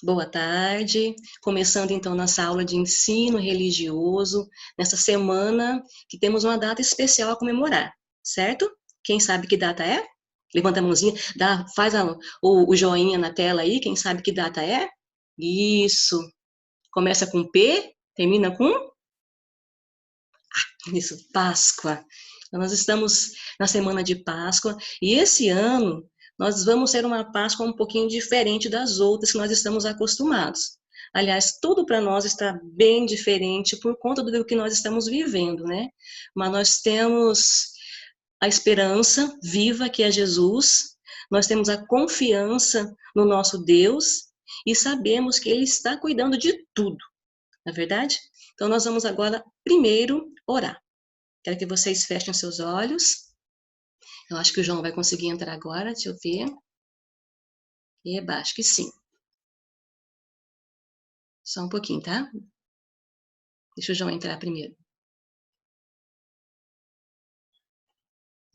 Boa tarde. Começando então nossa aula de ensino religioso, nessa semana que temos uma data especial a comemorar, certo? Quem sabe que data é? Levanta a mãozinha, faz o joinha na tela aí, quem sabe que data é? Isso. Começa com P, termina com? Isso, Páscoa. Então, nós estamos na semana de Páscoa e esse ano nós vamos ter uma Páscoa um pouquinho diferente das outras que nós estamos acostumados. Aliás, tudo para nós está bem diferente por conta do que nós estamos vivendo, né? Mas nós temos a esperança viva que é Jesus, nós temos a confiança no nosso Deus e sabemos que Ele está cuidando de tudo, não é verdade? Então, nós vamos agora primeiro orar. Quero que vocês fechem seus olhos. Eu acho que o João vai conseguir entrar agora, deixa eu ver. Eba, acho que sim. Só um pouquinho, tá? Deixa o João entrar primeiro.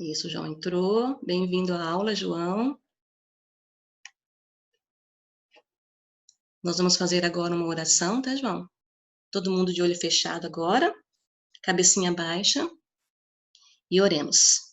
Isso, o João entrou. Bem-vindo à aula, João. Nós vamos fazer agora uma oração, tá, João? Todo mundo de olho fechado agora, cabecinha baixa, e oremos.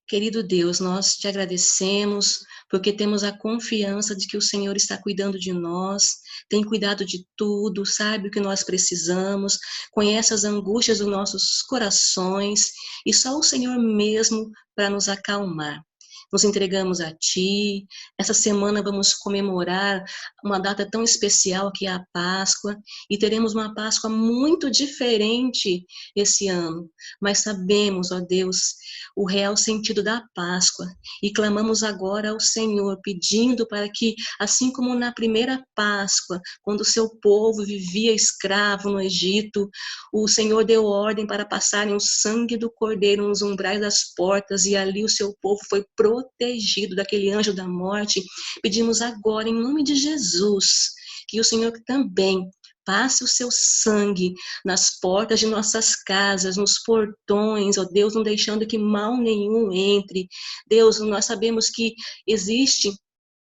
Querido Deus, nós te agradecemos porque temos a confiança de que o Senhor está cuidando de nós, tem cuidado de tudo, sabe o que nós precisamos, conhece as angústias dos nossos corações e só o Senhor mesmo para nos acalmar. Nos entregamos a Ti. Essa semana vamos comemorar uma data tão especial que é a Páscoa e teremos uma Páscoa muito diferente esse ano. Mas sabemos, ó Deus, o real sentido da Páscoa e clamamos agora ao Senhor, pedindo para que, assim como na primeira Páscoa, quando o seu povo vivia escravo no Egito, o Senhor deu ordem para passarem o sangue do cordeiro nos umbrais das portas e ali o seu povo foi protegido daquele anjo da morte. Pedimos agora, em nome de Jesus, que o Senhor também passe o seu sangue nas portas de nossas casas, nos portões, ó Deus, não deixando que mal nenhum entre. Deus, nós sabemos que existe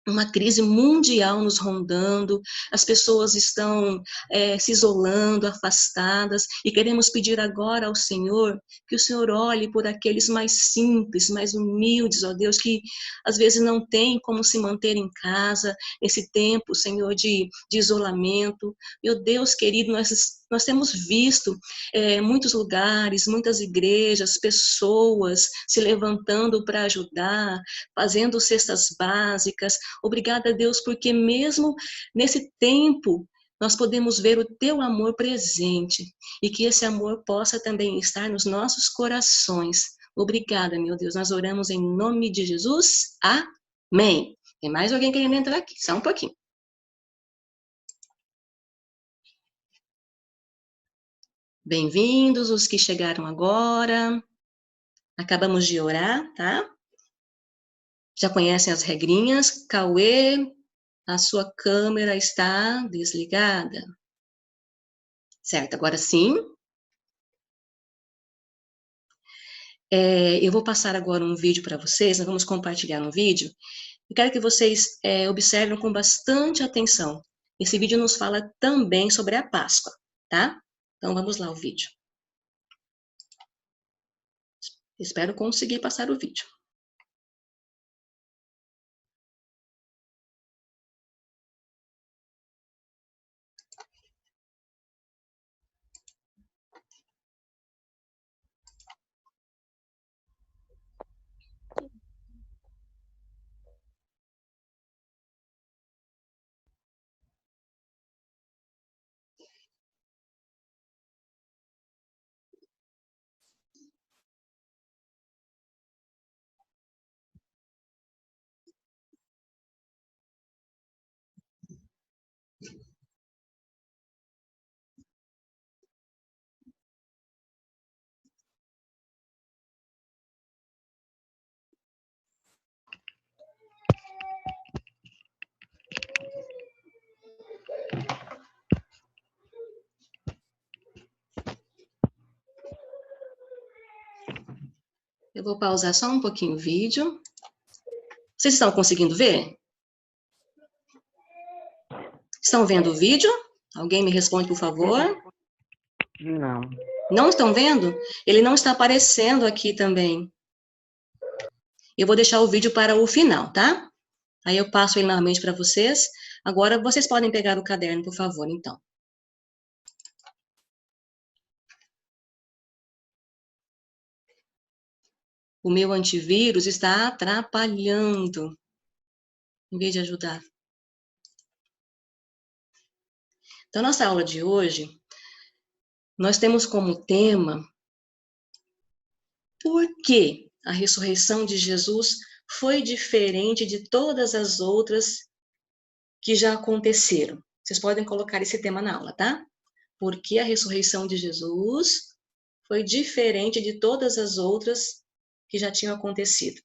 uma crise mundial nos rondando, as pessoas estão se isolando, afastadas, e queremos pedir agora ao Senhor que o Senhor olhe por aqueles mais simples, mais humildes, ó Deus, que às vezes não têm como se manter em casa, nesse tempo, Senhor, de isolamento. Meu Deus querido, nós temos visto muitos lugares, muitas igrejas, pessoas se levantando para ajudar, fazendo cestas básicas. Obrigada, Deus, porque mesmo nesse tempo nós podemos ver o teu amor presente e que esse amor possa também estar nos nossos corações. Obrigada, meu Deus. Nós oramos em nome de Jesus. Amém. Tem mais alguém querendo entrar aqui? Só um pouquinho. Bem-vindos os que chegaram agora. Acabamos de orar, tá? Já conhecem as regrinhas? Cauê, a sua câmera está desligada. Certo, agora sim. Eu vou passar agora um vídeo para vocês, nós vamos compartilhar um vídeo. Eu quero que vocês observem com bastante atenção. Esse vídeo nos fala também sobre a Páscoa, tá? Então vamos lá o vídeo. Espero conseguir passar o vídeo. Eu vou pausar só um pouquinho o vídeo. Vocês estão conseguindo ver? Estão vendo o vídeo? Alguém me responde, por favor? Não. Não estão vendo? Ele não está aparecendo aqui também. Eu vou deixar o vídeo para o final, tá? Aí eu passo ele novamente para vocês. Agora vocês podem pegar o caderno, por favor, então. O meu antivírus está atrapalhando, em vez de ajudar. Então, nossa aula de hoje, nós temos como tema por que a ressurreição de Jesus foi diferente de todas as outras que já aconteceram. Vocês podem colocar esse tema na aula, tá? Por que a ressurreição de Jesus foi diferente de todas as outras que já tinham acontecido.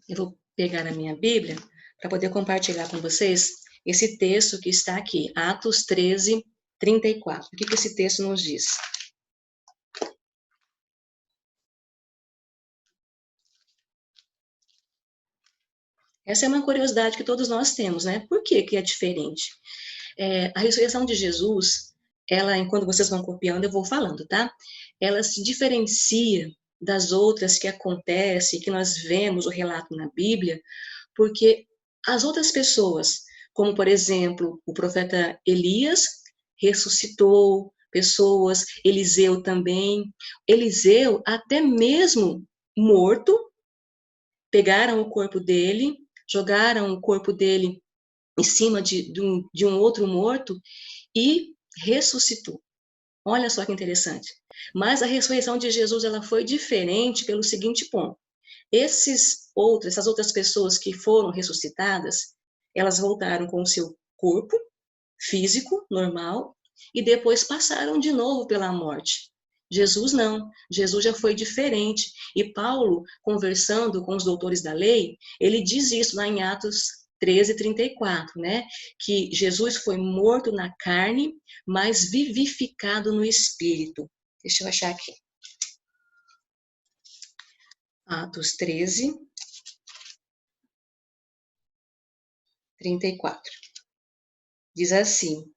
Eu vou pegar a minha Bíblia para poder compartilhar com vocês esse texto que está aqui, Atos 13, 34. O que esse texto nos diz? Essa é uma curiosidade que todos nós temos, né? Por que é diferente? A ressurreição de Jesus, ela, enquanto vocês vão copiando, eu vou falando, tá? Ela se diferencia das outras que acontecem, que nós vemos o relato na Bíblia, porque as outras pessoas, como por exemplo, o profeta Elias ressuscitou pessoas, Eliseu também. Eliseu, até mesmo morto, pegaram o corpo dele, jogaram o corpo dele em cima de um outro morto e ressuscitou. Olha só que interessante. Mas a ressurreição de Jesus ela foi diferente pelo seguinte ponto. Essas outras pessoas que foram ressuscitadas, elas voltaram com o seu corpo físico, normal, e depois passaram de novo pela morte. Jesus não, Jesus já foi diferente. E Paulo, conversando com os doutores da lei, ele diz isso lá em Atos 13, 34, né? Que Jesus foi morto na carne, mas vivificado no espírito. Deixa eu achar aqui. Atos 13, 34. Diz assim: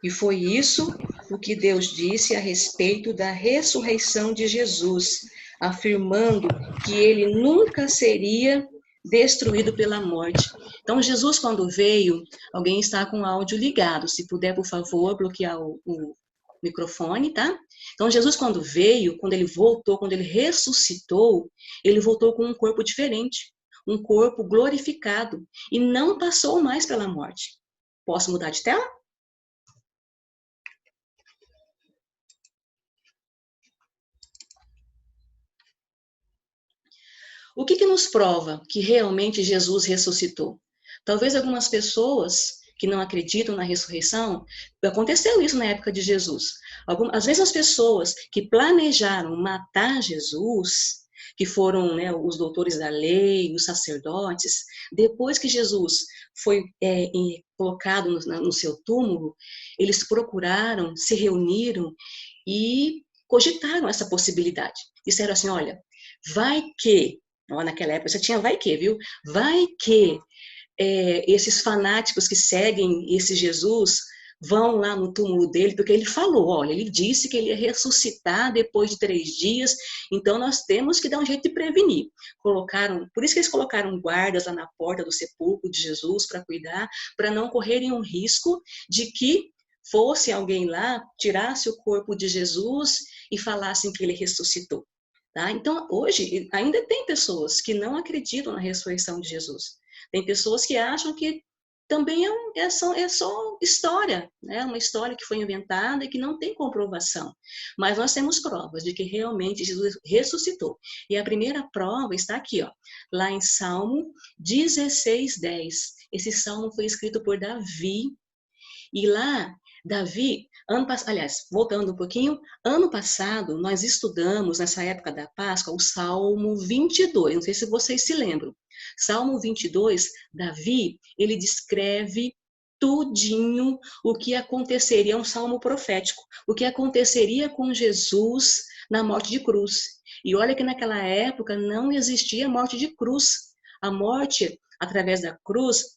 e foi isso o que Deus disse a respeito da ressurreição de Jesus, afirmando que ele nunca seria destruído pela morte. Então, Jesus, quando veio, alguém está com o áudio ligado. Se puder, por favor, bloquear o microfone, tá? Então, Jesus, quando veio, quando ele voltou, quando ele ressuscitou, ele voltou com um corpo diferente, um corpo glorificado, e não passou mais pela morte. Posso mudar de tela? O que nos prova que realmente Jesus ressuscitou? Talvez algumas pessoas que não acreditam na ressurreição, aconteceu isso na época de Jesus. Às vezes as pessoas que planejaram matar Jesus, que foram, né, os doutores da lei, os sacerdotes, depois que Jesus foi colocado no seu túmulo, eles procuraram, se reuniram e cogitaram essa possibilidade. Disseram assim, olha, vai que, naquela época você tinha vai que, viu? Vai que esses fanáticos que seguem esse Jesus vão lá no túmulo dele, porque ele falou, olha, ele disse que ele ia ressuscitar depois de 3 dias, então nós temos que dar um jeito de prevenir. Por isso que eles colocaram guardas lá na porta do sepulcro de Jesus para cuidar, para não correrem um risco de que fosse alguém lá, tirasse o corpo de Jesus e falassem que ele ressuscitou. Tá? Então, hoje, ainda tem pessoas que não acreditam na ressurreição de Jesus. Tem pessoas que acham que também é só história, né? Uma história que foi inventada e que não tem comprovação. Mas nós temos provas de que realmente Jesus ressuscitou. E a primeira prova está aqui, ó, lá em Salmo 16, 10. Esse salmo foi escrito por Davi. E lá, Davi, aliás, voltando um pouquinho, ano passado nós estudamos, nessa época da Páscoa, o Salmo 22. Não sei se vocês se lembram. Salmo 22, Davi, ele descreve tudinho o que aconteceria, é um salmo profético, o que aconteceria com Jesus na morte de cruz. E olha que naquela época não existia morte de cruz. A morte através da cruz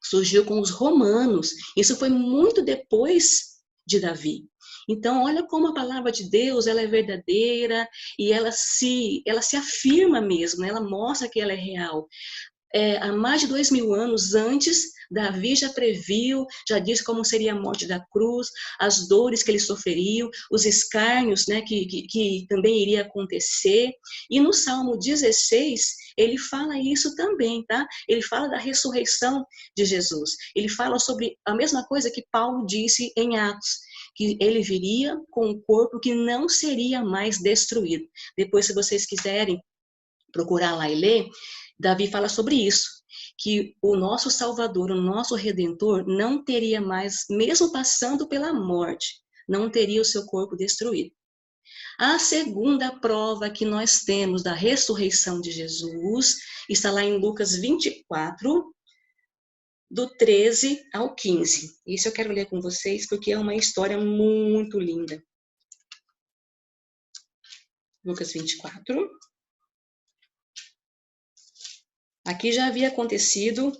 surgiu com os romanos. Isso foi muito depois de Davi. Então, olha como a palavra de Deus, ela é verdadeira e ela se afirma mesmo, ela mostra que ela é real. Há mais de 2000 anos antes, Davi já previu, já disse como seria a morte da cruz, as dores que ele sofreria, os escárnios, né, que também iria acontecer. E no Salmo 16, ele fala isso também, tá? Ele fala da ressurreição de Jesus. Ele fala sobre a mesma coisa que Paulo disse em Atos, que ele viria com um corpo que não seria mais destruído. Depois, se vocês quiserem procurar lá e ler, Davi fala sobre isso, que o nosso Salvador, o nosso Redentor, não teria mais, mesmo passando pela morte, não teria o seu corpo destruído. A segunda prova que nós temos da ressurreição de Jesus está lá em Lucas 24, do 13 ao 15. Isso eu quero ler com vocês, porque é uma história muito linda. Lucas 24. Aqui já havia acontecido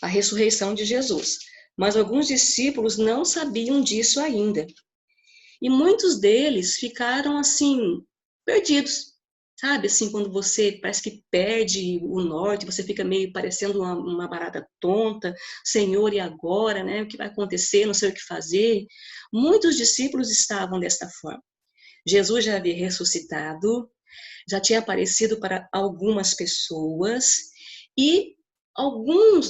a ressurreição de Jesus, mas alguns discípulos não sabiam disso ainda. E muitos deles ficaram assim, perdidos. Sabe, assim, quando você parece que perde o norte, você fica meio parecendo uma barata tonta, Senhor, e agora, né? O que vai acontecer? Não sei o que fazer. Muitos discípulos estavam desta forma. Jesus já havia ressuscitado, já tinha aparecido para algumas pessoas e algumas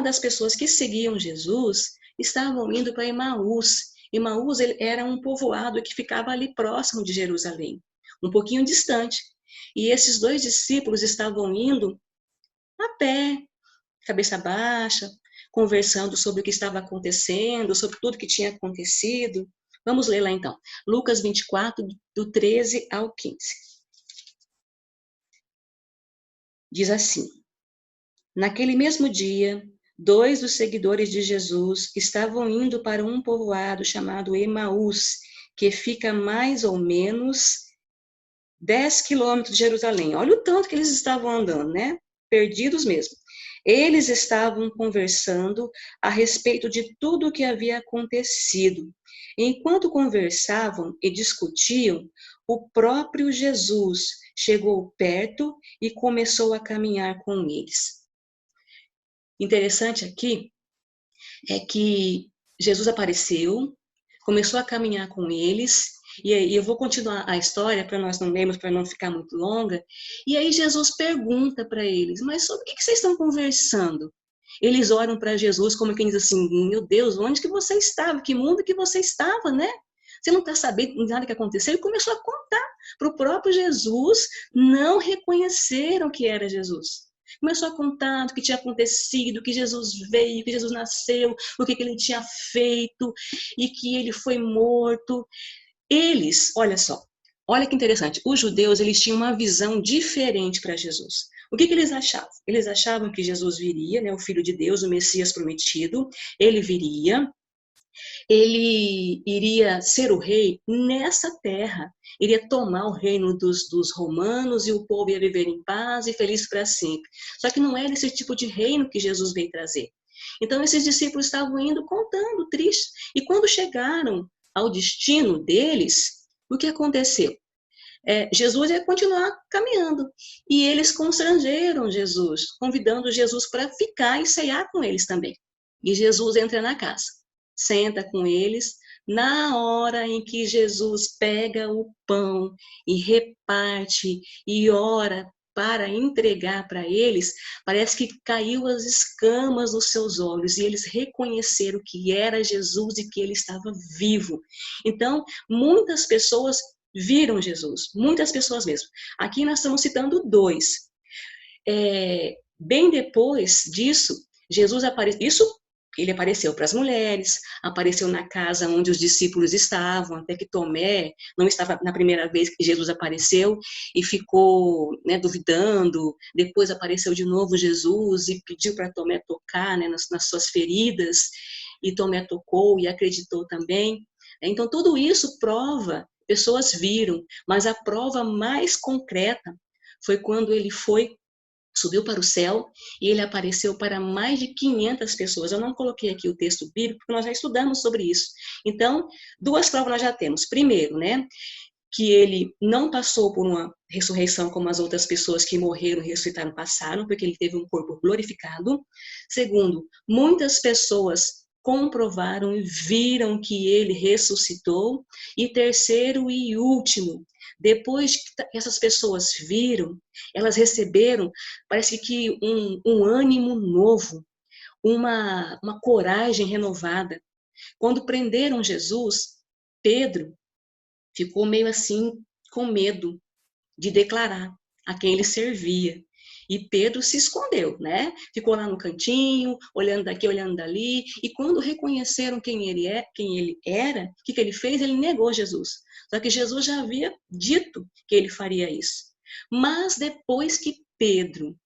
das pessoas que seguiam Jesus estavam indo para Emaús. Emaús era um povoado que ficava ali próximo de Jerusalém, um pouquinho distante. E esses dois discípulos estavam indo a pé, cabeça baixa, conversando sobre o que estava acontecendo, sobre tudo que tinha acontecido. Vamos ler lá então. Lucas 24, do 13 ao 15. Diz assim: naquele mesmo dia, 2 dos seguidores de Jesus estavam indo para um povoado chamado Emaús, que fica mais ou menos 10 quilômetros de Jerusalém. Olha o tanto que eles estavam andando, né? Perdidos mesmo. Eles estavam conversando a respeito de tudo o que havia acontecido. Enquanto conversavam e discutiam, o próprio Jesus chegou perto e começou a caminhar com eles. Interessante aqui é que Jesus apareceu, começou a caminhar com eles, e eu vou continuar a história para nós não lermos, para não ficar muito longa. E aí Jesus pergunta para eles, mas sobre o que vocês estão conversando? Eles olham para Jesus como quem diz assim, meu Deus, onde que você estava? Que mundo que você estava, né? Você não está sabendo nada que aconteceu? E começou a contar para o próprio Jesus, não reconheceram que era Jesus. Começou a contar do que tinha acontecido, que Jesus veio, que Jesus nasceu, o que ele tinha feito e que ele foi morto. Eles, olha só, olha que interessante, os judeus, eles tinham uma visão diferente para Jesus. O que eles achavam? Eles achavam que Jesus viria, né, o Filho de Deus, o Messias prometido, ele viria, ele iria ser o rei nessa terra, iria tomar o reino dos romanos e o povo ia viver em paz e feliz para sempre. Só que não era esse tipo de reino que Jesus veio trazer. Então esses discípulos estavam indo contando, tristes, e quando chegaram ao destino deles, o que aconteceu? Jesus ia continuar caminhando. E eles constrangeram Jesus, convidando Jesus para ficar e ceiar com eles também. E Jesus entra na casa, senta com eles. Na hora em que Jesus pega o pão e reparte e ora para entregar para eles, parece que caiu as escamas dos seus olhos e eles reconheceram que era Jesus e que ele estava vivo. Então, muitas pessoas viram Jesus, muitas pessoas mesmo. Aqui nós estamos citando 2. Bem depois disso, Jesus apareceu, isso ele apareceu para as mulheres, apareceu na casa onde os discípulos estavam, até que Tomé não estava na primeira vez que Jesus apareceu e ficou, né, duvidando. Depois apareceu de novo Jesus e pediu para Tomé tocar, né, nas suas feridas, e Tomé tocou e acreditou também. Então, tudo isso prova, pessoas viram, mas a prova mais concreta foi quando ele subiu para o céu e ele apareceu para mais de 500 pessoas. Eu não coloquei aqui o texto bíblico, porque nós já estudamos sobre isso. Então, duas provas nós já temos. Primeiro, né, que ele não passou por uma ressurreição como as outras pessoas que morreram e ressuscitaram passaram, porque ele teve um corpo glorificado. Segundo, muitas pessoas comprovaram e viram que ele ressuscitou. E terceiro e último, depois que essas pessoas viram, elas receberam, parece que um ânimo novo, uma coragem renovada. Quando prenderam Jesus, Pedro ficou meio assim com medo de declarar a quem ele servia. E Pedro se escondeu, né? Ficou lá no cantinho, olhando daqui, olhando dali. E quando reconheceram quem ele era, o que ele fez? Ele negou Jesus. Só que Jesus já havia dito que ele faria isso. Mas depois que Pedro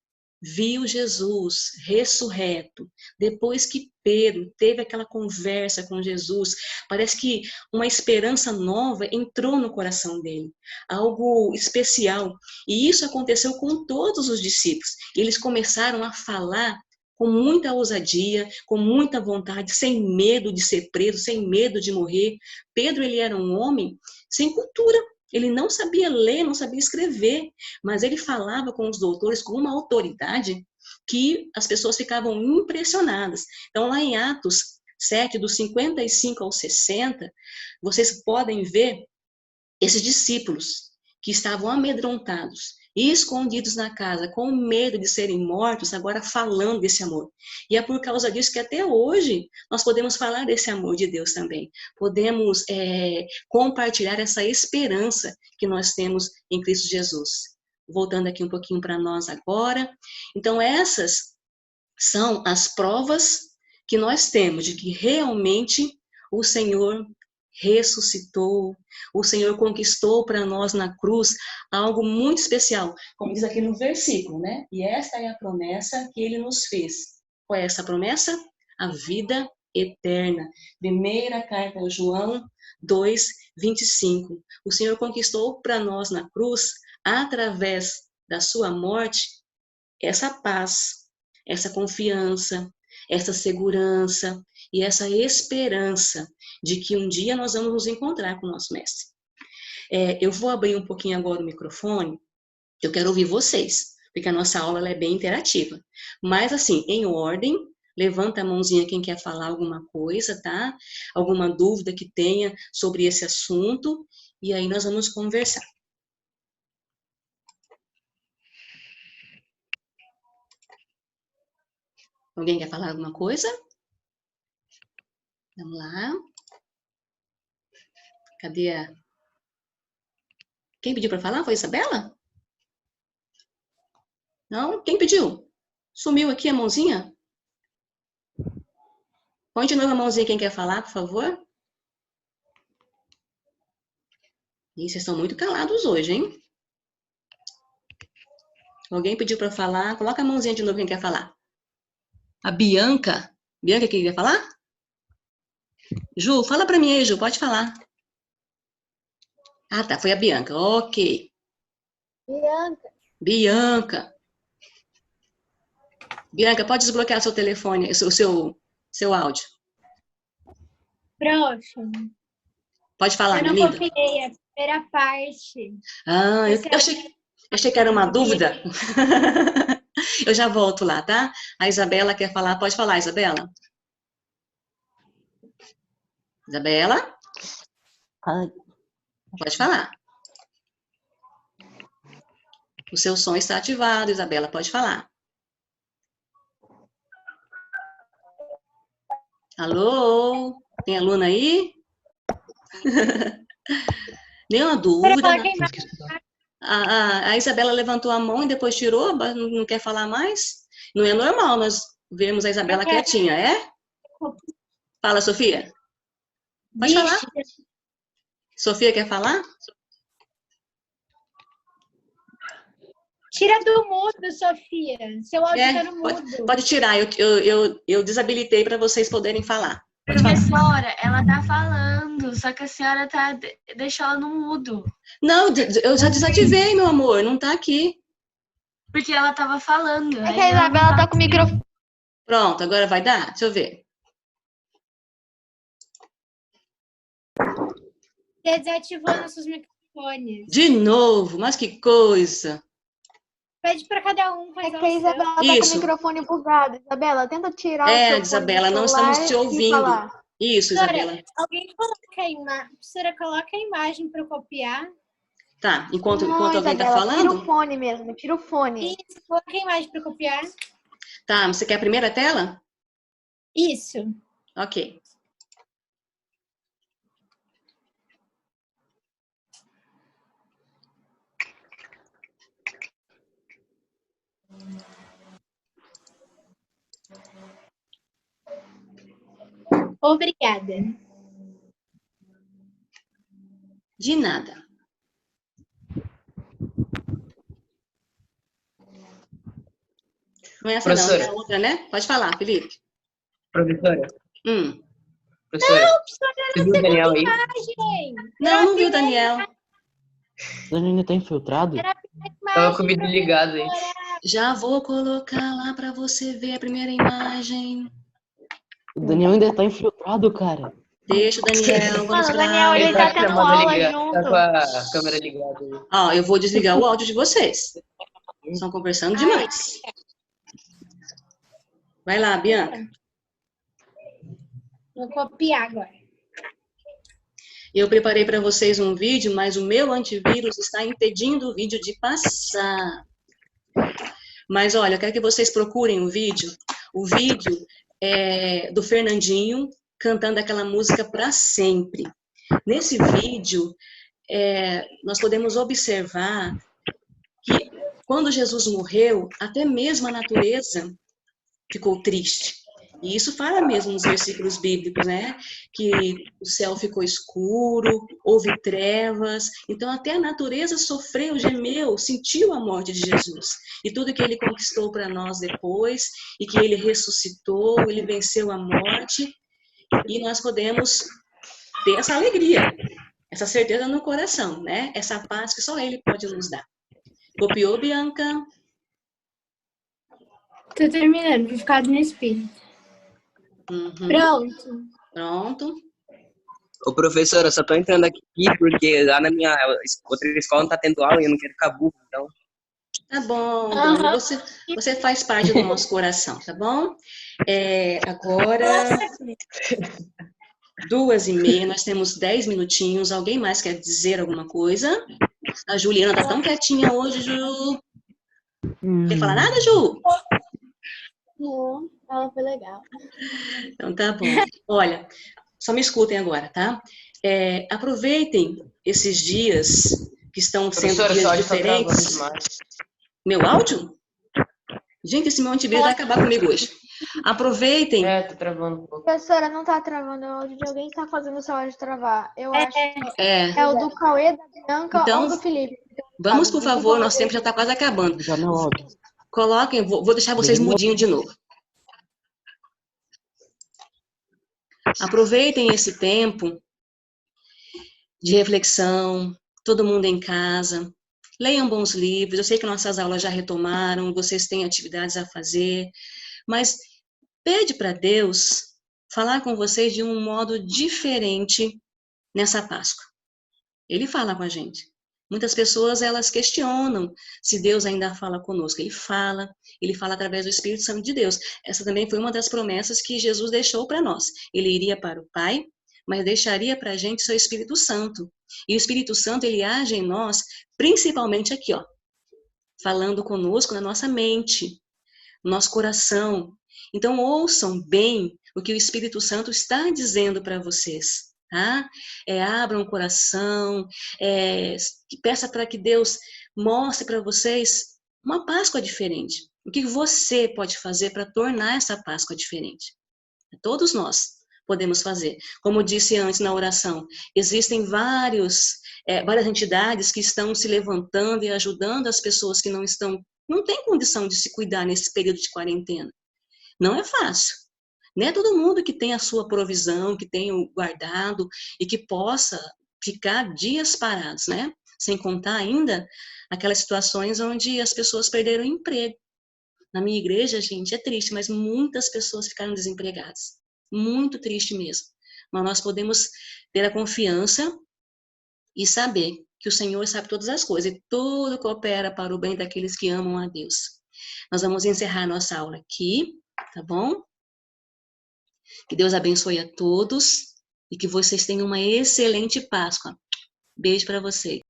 viu Jesus ressurreto, depois que Pedro teve aquela conversa com Jesus, parece que uma esperança nova entrou no coração dele, algo especial. E isso aconteceu com todos os discípulos. Eles começaram a falar com muita ousadia, com muita vontade, sem medo de ser preso, sem medo de morrer. Pedro, ele era um homem sem cultura. Ele não sabia ler, não sabia escrever, mas ele falava com os doutores com uma autoridade que as pessoas ficavam impressionadas. Então, lá em Atos 7, dos 55 ao 60, vocês podem ver esses discípulos que estavam amedrontados e escondidos na casa, com medo de serem mortos, agora falando desse amor. E é por causa disso que até hoje nós podemos falar desse amor de Deus também. Podemos compartilhar essa esperança que nós temos em Cristo Jesus. Voltando aqui um pouquinho para nós agora. Então, essas são as provas que nós temos de que realmente o Senhor ressuscitou, o Senhor conquistou para nós na cruz algo muito especial, como diz aqui no versículo, né? E esta é a promessa que ele nos fez. Qual é essa promessa? A vida eterna. Primeira carta a João 2, 25. O Senhor conquistou para nós na cruz, através da sua morte, essa paz, essa confiança, essa segurança e essa esperança de que um dia nós vamos nos encontrar com o nosso mestre. Eu vou abrir um pouquinho agora o microfone, eu quero ouvir vocês, porque a nossa aula ela é bem interativa. Mas assim, em ordem, levanta a mãozinha quem quer falar alguma coisa, tá? Alguma dúvida que tenha sobre esse assunto, e aí nós vamos conversar. Alguém quer falar alguma coisa? Vamos lá. Cadê a... Quem pediu para falar? Foi a Isabela? Não? Quem pediu? Sumiu aqui a mãozinha? Põe de novo a mãozinha quem quer falar, por favor. Ih, vocês estão muito calados hoje, hein? Alguém pediu para falar? Coloca a mãozinha de novo quem quer falar. A Bianca. Bianca, quem quer falar? Ju, fala para mim aí, Ju, pode falar. Ah, tá, foi a Bianca, ok. Bianca. Bianca, pode desbloquear seu telefone, seu áudio. Prof, Pode falar, eu não minha linda. copiei a primeira parte. Ah, eu achei que era uma dúvida. Eu já volto lá, tá? A Isabela quer falar. Pode falar, Isabela. Isabela? Pode falar. O seu som está ativado, Isabela. Pode falar. Alô? Tem aluna aí? Nenhuma dúvida. Né? A Isabela levantou a mão e depois tirou, não quer falar mais? Não é normal nós vermos a Isabela quietinha, é? Fala, Sofia. Pode falar. Sofia quer falar? Tira do mudo, Sofia. Seu áudio tá no mudo. Pode tirar, eu desabilitei para vocês poderem falar. Professora, ela tá falando, só que a senhora deixou ela no mudo. Não, eu já desativei, meu amor, não tá aqui. Porque ela tava falando. É que a Isabela tá com o microfone. Pronto, agora vai dar? Deixa eu ver. Você desativou nossos microfones. De novo, mas que coisa. Pede para cada um fazer É que a Isabela tá com o microfone bugado. Isabela, tenta tirar o seu Isabela, fone do não estamos te celular e ouvindo. falar. Isso, Isabela. Alguém coloca a imagem. Professora, coloca a imagem para eu copiar. Tá, enquanto Não, alguém tá Isabela, falando? tira o fone mesmo, tira o fone. Isso, coloca a imagem para copiar. Tá, você quer a primeira tela? Isso. Ok. Obrigada. De nada. Não é essa não, é a outra, né? Pode falar, Felipe. Professora. Professora. Não, professora, Você viu o Daniel aí? imagem. Não vi o Daniel. O Daniel ainda tá infiltrado? Tava com o vídeo ligado aí. Já vou colocar lá pra você ver a primeira imagem. O Daniel ainda tá infiltrado, cara. Deixa o Daniel, vamos Mano, o lá. Daniel, ele tá tendo chamando aula ligado, junto. tá com a câmera ligada aí. Ó, eu vou desligar o áudio de vocês. Estão conversando demais. Vai lá, Bianca. Vou copiar agora. Eu preparei para vocês um vídeo, mas o meu antivírus está impedindo o vídeo de passar. Mas olha, eu quero que vocês procurem o vídeo. O vídeo é do Fernandinho cantando aquela música Pra Sempre. Nesse vídeo, nós podemos observar que quando Jesus morreu, até mesmo a natureza ficou triste. E isso fala mesmo nos versículos bíblicos, né? Que o céu ficou escuro, houve trevas. Então, até a natureza sofreu, gemeu, sentiu a morte de Jesus. E tudo que ele conquistou para nós depois, e que ele ressuscitou, ele venceu a morte. E nós podemos ter essa alegria, essa certeza no coração, né? Essa paz que só ele pode nos dar. Copiou, Bianca? Tô terminando, vou ficar no espírito. Pronto. Pronto. Ô, professora, eu só tô entrando aqui porque lá na minha outra escola não tá tendo aula e eu não quero ficar burro, então... Tá bom, Dani, você faz parte do nosso coração, tá bom? Agora, 2h30, nós temos 10 minutinhos. Alguém mais quer dizer alguma coisa? A Juliana tá tão quietinha hoje, Ju. Quer falar nada, Ju? Não, ela foi legal. Então tá bom. Olha, só me escutem agora, tá? Aproveitem esses dias que estão sendo dias diferentes. Meu áudio? Gente, esse meu antivírus vai acabar comigo hoje. Aproveitem. Tô travando um pouco. Professora, não tá travando, é o áudio de alguém que tá fazendo o seu áudio travar. Eu acho que É é o do Cauê, da Bianca Então, ou do Felipe. Vamos, por favor, nosso tempo já está quase acabando. Já não áudio. Coloquem, vou deixar vocês mudinho de novo. Aproveitem esse tempo de reflexão, todo mundo em casa. Leiam bons livros. Eu sei que nossas aulas já retomaram, vocês têm atividades a fazer, mas pede para Deus falar com vocês de um modo diferente nessa Páscoa. Ele fala com a gente. Muitas pessoas, elas questionam se Deus ainda fala conosco. Ele fala através do Espírito Santo de Deus. Essa também foi uma das promessas que Jesus deixou para nós. Ele iria para o Pai, mas deixaria para a gente seu Espírito Santo. E o Espírito Santo, ele age em nós, principalmente aqui, ó, falando conosco na nossa mente, no nosso coração. Então, ouçam bem o que o Espírito Santo está dizendo para vocês. Tá? Abram o coração, peça para que Deus mostre para vocês uma Páscoa diferente. O que você pode fazer para tornar essa Páscoa diferente? Todos nós podemos fazer. Como disse antes na oração, existem várias entidades que estão se levantando e ajudando as pessoas que não têm condição de se cuidar nesse período de quarentena. Não é fácil. Não é todo mundo que tem a sua provisão, que tem o guardado e que possa ficar dias parados, né? Sem contar ainda aquelas situações onde as pessoas perderam o emprego. Na minha igreja, gente, é triste, mas muitas pessoas ficaram desempregadas. Muito triste mesmo. Mas nós podemos ter a confiança e saber que o Senhor sabe todas as coisas e tudo coopera para o bem daqueles que amam a Deus. Nós vamos encerrar nossa aula aqui, tá bom? Que Deus abençoe a todos e que vocês tenham uma excelente Páscoa. Beijo para vocês.